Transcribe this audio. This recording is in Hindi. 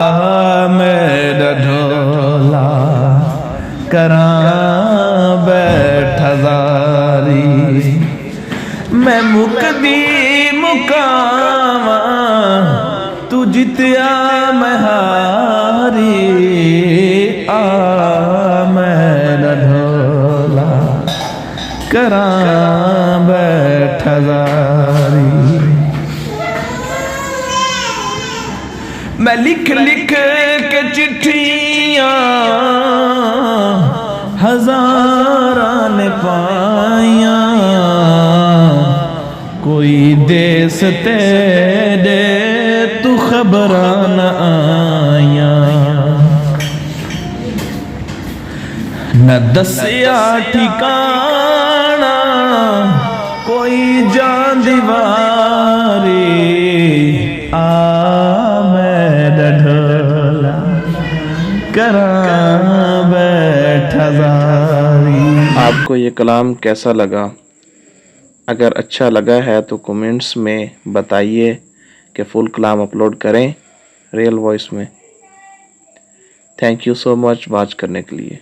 मेरा ढोला करा बैठा ज़ारी मैं मुकदी मुकावा तू जितिया मैं हारी आ मेरा ढोला करा बैठा ज़ारी मैं लिख लिख के चिट्ठियां हज़ारां ने पाया कोई देस तेरे तू खबर न आया न दसिया ठिकाना कोई जान दीवारी ढोला करा बैठा ज़ारी। आपको ये कलाम कैसा लगा? अगर अच्छा लगा है तो कमेंट्स में बताइए कि फुल कलाम अपलोड करें रियल वॉइस में। Thank you so much watch करने के लिए।